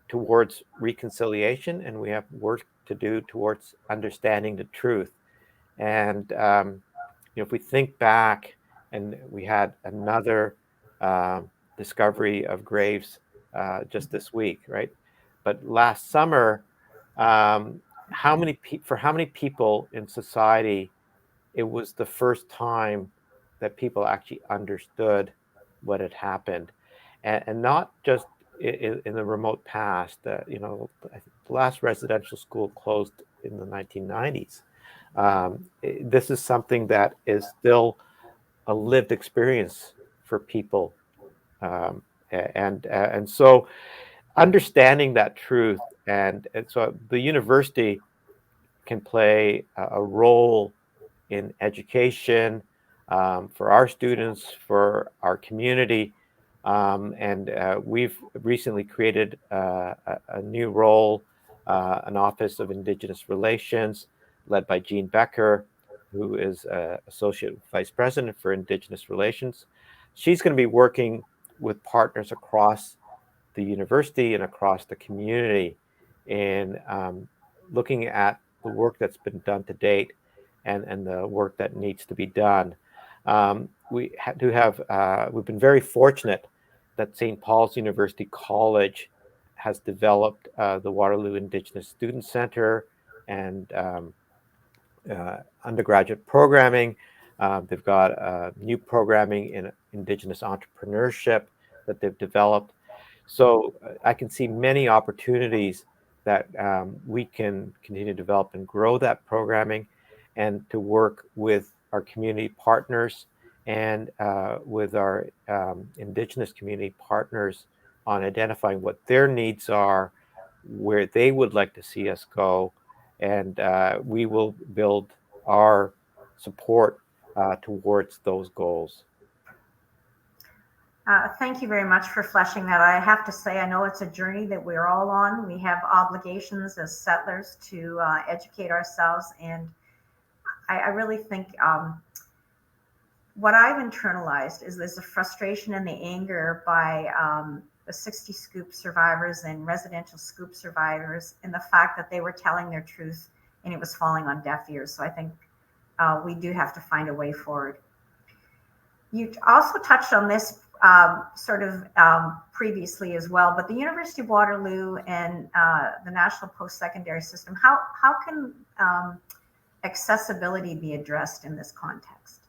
towards reconciliation, and we have work to do towards understanding the truth. And if we think back, and we had another discovery of graves just this week, right? But last summer, for how many people in society, it was the first time that people actually understood what had happened, and not just in the remote past. I think the last residential school closed in the 1990s. This is something that is still a lived experience for people. And so understanding that truth, and so the university can play a role in education for our students, for our community. And we've recently created a new role, an Office of Indigenous Relations, led by Jean Becker, who is Associate Vice President for Indigenous Relations. She's going to be working with partners across the university and across the community in looking at the work that's been done to date and the work that needs to be done. We've been very fortunate that St. Paul's University College has developed the Waterloo Indigenous Student Center and undergraduate programming. They've got new programming in Indigenous entrepreneurship that they've developed. So I can see many opportunities that we can continue to develop and grow that programming, and to work with our community partners and with our Indigenous community partners on identifying what their needs are, where they would like to see us go, and we will build our support towards those goals. Thank you very much for fleshing that. I have to say, I know it's a journey that we're all on. We have obligations as settlers to educate ourselves. And I really think what I've internalized is there's a frustration and the anger by the 60 scoop survivors and residential scoop survivors, and the fact that they were telling their truth and it was falling on deaf ears. So I think we do have to find a way forward. You also touched on this previously as well, but the University of Waterloo and the National Post-Secondary System, how can accessibility be addressed in this context?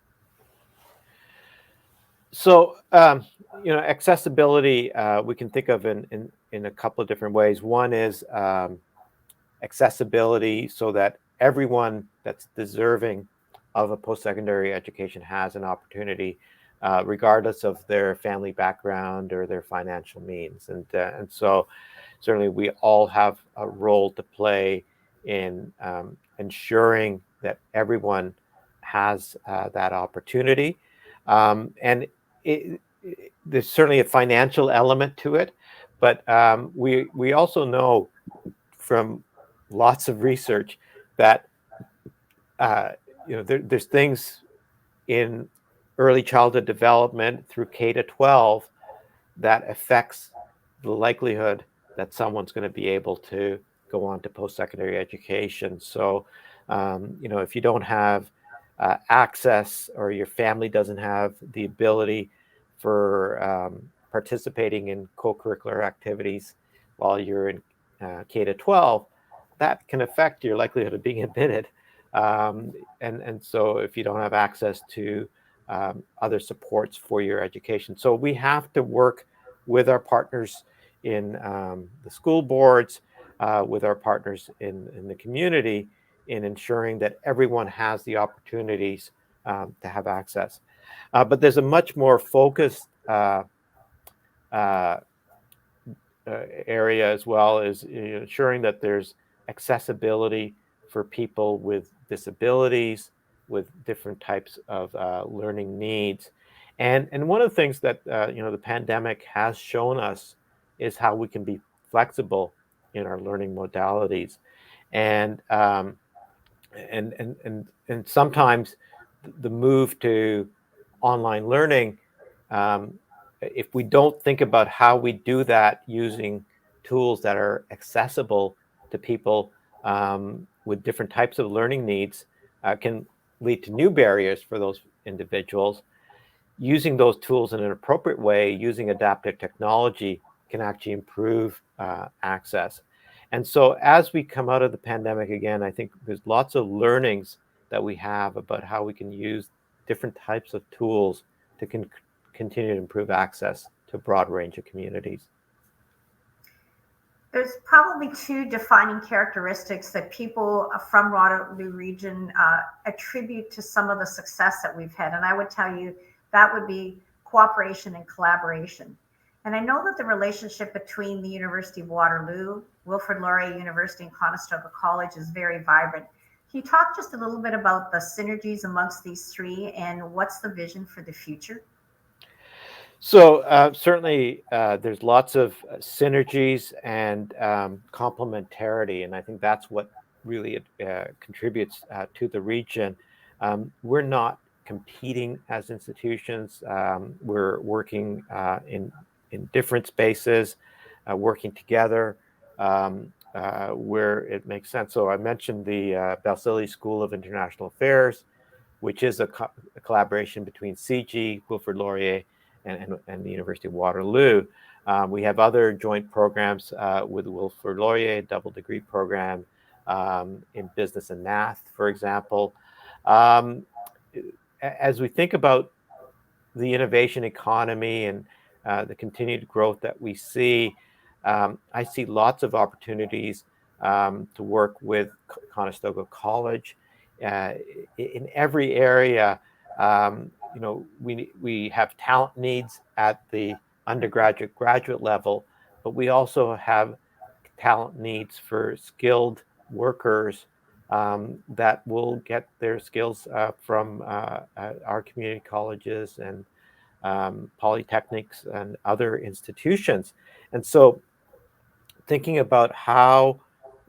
So, accessibility we can think of in a couple of different ways. One is accessibility so that everyone that's deserving of a post-secondary education has an opportunity, regardless of their family background or their financial means. And so certainly we all have a role to play in ensuring that everyone has that opportunity. And there's certainly a financial element to it, but we also know from lots of research that there's things in early childhood development through K to 12 that affects the likelihood that someone's going to be able to go on to post-secondary education. So, if you don't have access, or your family doesn't have the ability for participating in co-curricular activities while you're in K to 12, that can affect your likelihood of being admitted. And so if you don't have access to other supports for your education. So we have to work with our partners in the school boards, with our partners in the community, in ensuring that everyone has the opportunities to have access. But there's a much more focused area as well, is ensuring that there's accessibility for people with disabilities, with different types of learning needs. And one of the things that the pandemic has shown us is how we can be flexible in our learning modalities. And sometimes the move to online learning, if we don't think about how we do that using tools that are accessible to people with different types of learning needs, can lead to new barriers for those individuals. Using those tools in an appropriate way, using adaptive technology, can actually improve access. And so as we come out of the pandemic again, I think there's lots of learnings that we have about how we can use different types of tools to continue to improve access to a broad range of communities. There's probably two defining characteristics that people from Waterloo region attribute to some of the success that we've had. And I would tell you that would be cooperation and collaboration. And I know that the relationship between the University of Waterloo, Wilfrid Laurier University, and Conestoga College is very vibrant. Can you talk just a little bit about the synergies amongst these three and what's the vision for the future? So certainly there's lots of synergies and complementarity, and I think that's what really contributes to the region. We're not competing as institutions. We're working in different spaces, working together where it makes sense. So I mentioned the Balsillie School of International Affairs, which is a collaboration between CG, Wilfrid Laurier, and the University of Waterloo. We have other joint programs with Wilfrid Laurier, double degree program in business and math, for example. As we think about the innovation economy and the continued growth that we see, I see lots of opportunities to work with Conestoga College in every area. We have talent needs at the undergraduate, graduate level, but we also have talent needs for skilled workers that will get their skills from our community colleges and polytechnics and other institutions. And so thinking about how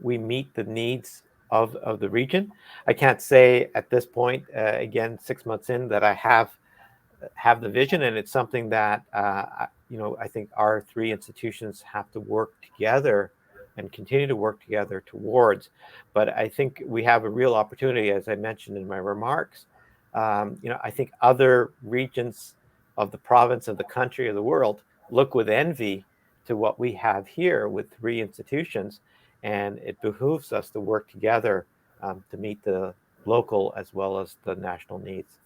we meet the needs of the region, I can't say at this point, again, 6 months in, that I have the vision, and it's something that I think our three institutions have to work together and continue to work together towards. But I think we have a real opportunity, as I mentioned in my remarks. I think other regions of the province, of the country, of the world look with envy to what we have here with three institutions, and it behooves us to work together to meet the local as well as the national needs.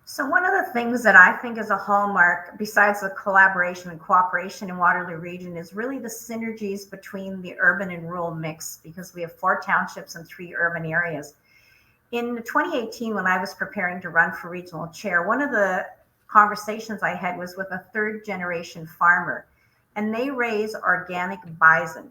So one of the things that I think is a hallmark, besides the collaboration and cooperation in Waterloo region, is really the synergies between the urban and rural mix, because we have 4 townships and 3 urban areas. In 2018, when I was preparing to run for regional chair, one of the conversations I had was with a 3rd generation farmer, and they raise organic bison.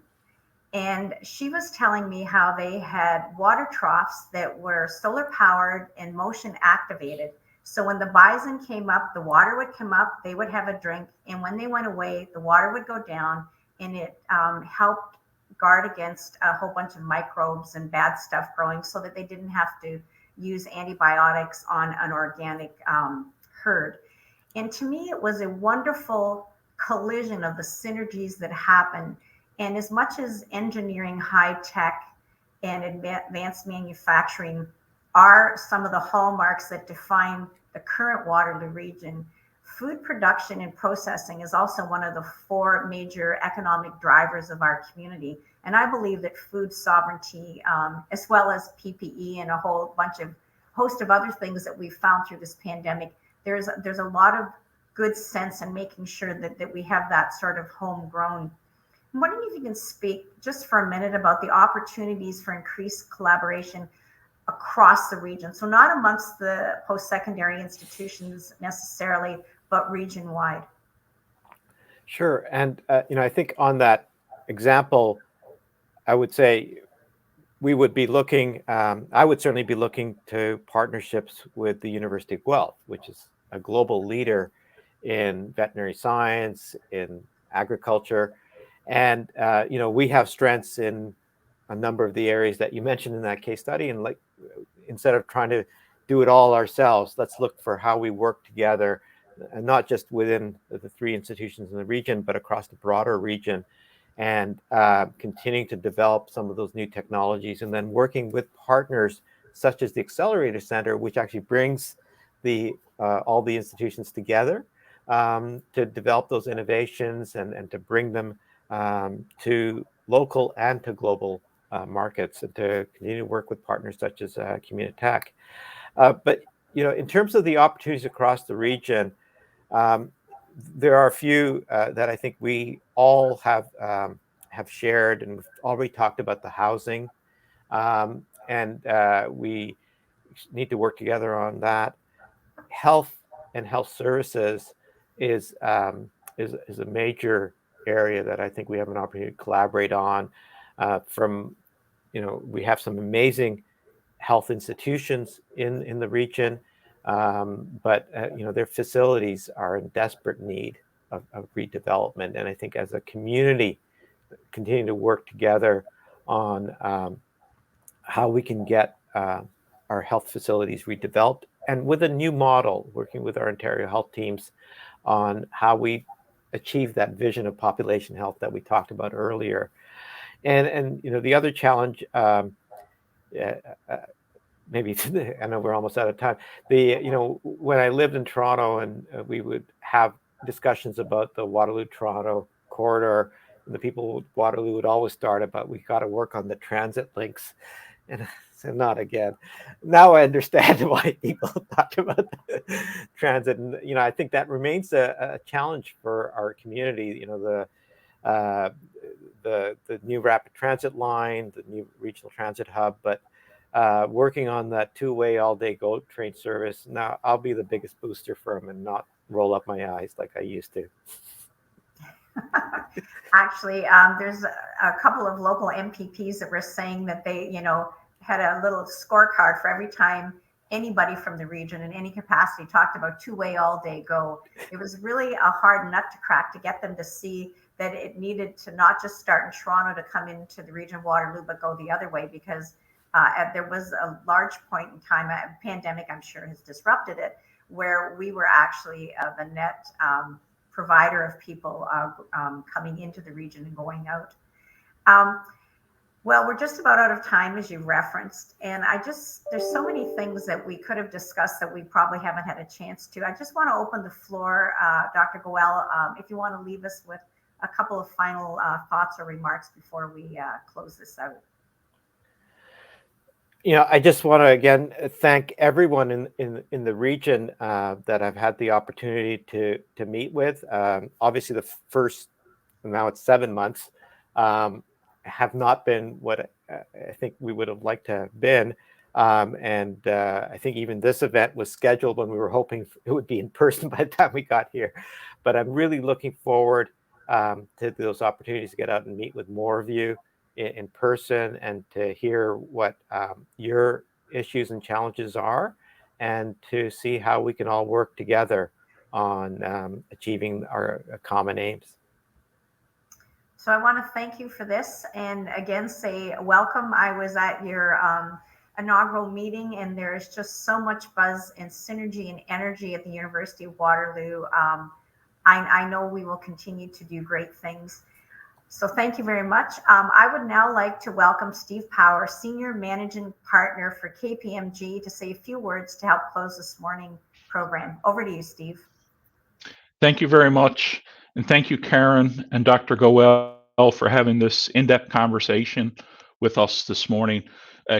And she was telling me how they had water troughs that were solar powered and motion activated. So when the bison came up, the water would come up, they would have a drink. And when they went away, the water would go down, and it helped guard against a whole bunch of microbes and bad stuff growing, so that they didn't have to use antibiotics on an organic herd. And to me, it was a wonderful collision of the synergies that happen. And as much as engineering, high tech, and advanced manufacturing are some of the hallmarks that define the current Waterloo region, food production and processing is also one of the 4 major economic drivers of our community. And I believe that food sovereignty, as well as PPE and a whole host of other things that we've found through this pandemic, there's a lot of good sense in making sure that we have that sort of homegrown. I'm wondering if you can speak just for a minute about the opportunities for increased collaboration across the region. So not amongst the post-secondary institutions necessarily, but region-wide. Sure. And, I think on that example, I would say we would be looking, I would certainly be looking to partnerships with the University of Guelph, which is a global leader in veterinary science, in agriculture. And, we have strengths in a number of the areas that you mentioned in that case study. And instead of trying to do it all ourselves, let's look for how we work together, and not just within the 3 institutions in the region, but across the broader region, and continuing to develop some of those new technologies, and then working with partners such as the Accelerator Center, which actually brings all the institutions together to develop those innovations and to bring them to local and to global markets, and to continue to work with partners such as Communitech. But in terms of the opportunities across the region, there are a few that I think we all have shared, and we've already talked about the housing, and we need to work together on that. Health and health services is a major area that I think we have an opportunity to collaborate on. We have some amazing health institutions in the region, but their facilities are in desperate need of redevelopment. And I think as a community, continue to work together on how we can get our health facilities redeveloped, and with a new model, working with our Ontario health teams on how we achieve that vision of population health that we talked about earlier. And the other challenge, maybe I know we're almost out of time. When I lived in Toronto, and we would have discussions about the Waterloo-Toronto corridor, and the people with Waterloo would always start about, we got to work on the transit links. And so not again. Now I understand why people talk about transit, and I think that remains a challenge for our community. The new rapid transit line, the new regional transit hub, but working on that two-way all-day GO train service. Now I'll be the biggest booster for them and not roll up my eyes like I used to. Actually, there's a couple of local MPPs that were saying that they, had a little scorecard for every time anybody from the region in any capacity talked about two-way all-day GO. It was really a hard nut to crack to get them to see that it needed to not just start in Toronto to come into the region of Waterloo, but go the other way, because there was a large point in time, a pandemic I'm sure has disrupted it, where we were actually the net provider of people coming into the region and going out. Well, we're just about out of time, as you referenced, and there's so many things that we could have discussed that we probably haven't had a chance to. I just want to open the floor, Dr. Goel, if you want to leave us with a couple of final thoughts or remarks before we close this out. I just want to again thank everyone in the region that I've had the opportunity to meet with. Obviously, the first, now it's 7 months, have not been what I think we would have liked to have been. And I think even this event was scheduled when we were hoping it would be in person by the time we got here. But I'm really looking forward to those opportunities to get out and meet with more of you in person, and to hear what your issues and challenges are, and to see how we can all work together on achieving our common aims. So I want to thank you for this, and again say welcome. I was at your inaugural meeting, and there is just so much buzz and synergy and energy at the University of Waterloo. I know we will continue to do great things. So thank you very much. I would now like to welcome Steve Power, Senior Managing Partner for KPMG, to say a few words to help close this morning program. Over to you, Steve. Thank you very much. And thank you, Karen and Dr. Goel, for having this in-depth conversation with us this morning.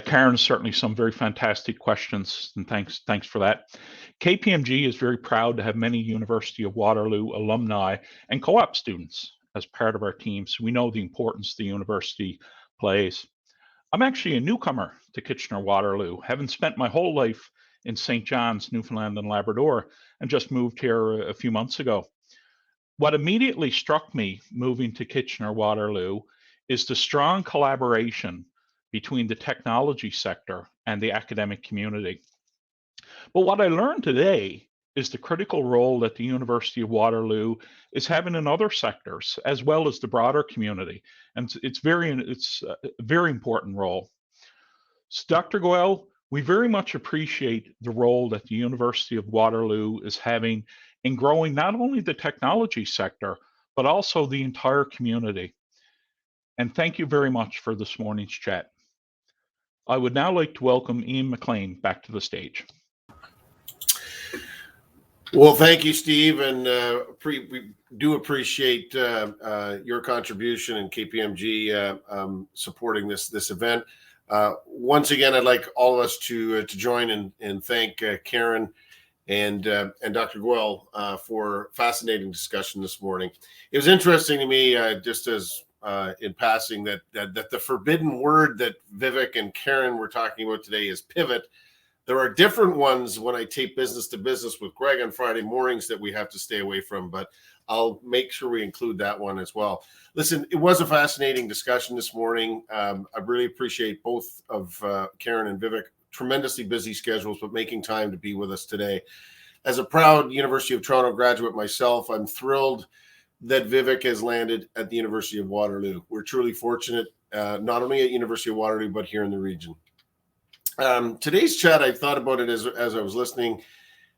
Karen, certainly some very fantastic questions, and thanks for that. KPMG is very proud to have many University of Waterloo alumni and co-op students as part of our team, so we know the importance the university plays. I'm actually a newcomer to Kitchener-Waterloo, having spent my whole life in St. John's, Newfoundland and Labrador, and just moved here a few months ago. What immediately struck me moving to Kitchener-Waterloo is the strong collaboration between the technology sector and the academic community. But what I learned today is the critical role that the University of Waterloo is having in other sectors, as well as the broader community. And it's a very important role. So Dr. Goel, we very much appreciate the role that the University of Waterloo is having in growing not only the technology sector, but also the entire community. And thank you very much for this morning's chat. I would now like to welcome Ian McLean back to the stage. Well, thank you, Steve, and we do appreciate your contribution and KPMG supporting this event. Once again, I'd like all of us to join and thank Karen and Dr. Goel for fascinating discussion this morning. It was interesting to me, just as in passing, that the forbidden word that Vivek and Karen were talking about today is pivot. There are different ones when I tape business to business with Greg on Friday mornings that we have to stay away from, but I'll make sure we include that one as well. Listen, it was a fascinating discussion this morning. I really appreciate both of Karen and Vivek, tremendously busy schedules, but making time to be with us today. As a proud University of Toronto graduate myself, I'm thrilled that Vivek has landed at the University of Waterloo. We're truly fortunate, not only at University of Waterloo, but here in the region. Today's chat, I thought about it as I was listening,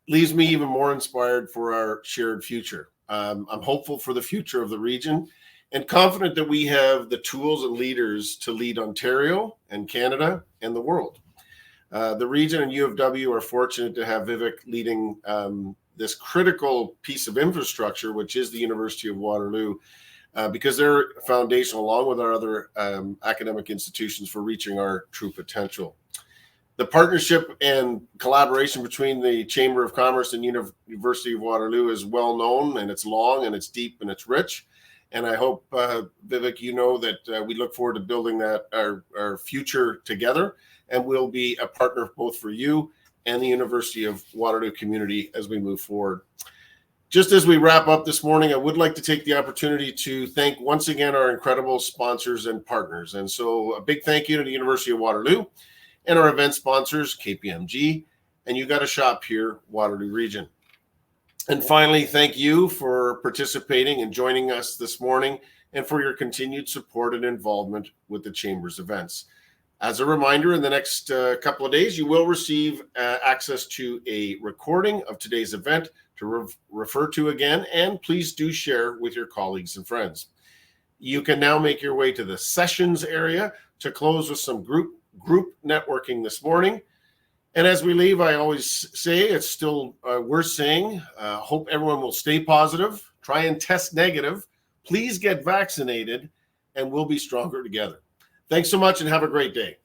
leaves me even more inspired for our shared future. I'm hopeful for the future of the region and confident that we have the tools and leaders to lead Ontario and Canada and the world. The region and U of W are fortunate to have Vivek leading this critical piece of infrastructure, which is the University of Waterloo, because they're foundational, along with our other academic institutions, for reaching our true potential. The partnership and collaboration between the Chamber of Commerce and University of Waterloo is well known, and it's long, and it's deep, and it's rich. And I hope, Vivek, you know that we look forward to building that our future together, and we'll be a partner both for you and the University of Waterloo community as we move forward. Just as we wrap up this morning, I would like to take the opportunity to thank once again our incredible sponsors and partners. And so a big thank you to the University of Waterloo and our event sponsors, KPMG, and You Got a Shop Here, Waterloo Region. And finally, thank you for participating and joining us this morning, and for your continued support and involvement with the Chamber's events. As a reminder, in the next couple of days, you will receive access to a recording of today's event to refer to again, and please do share with your colleagues and friends. You can now make your way to the sessions area to close with some group networking this morning. And as we leave, I always say it's still worth saying, hope everyone will stay positive, try and test negative, please get vaccinated, and we'll be stronger together. Thanks so much and have a great day.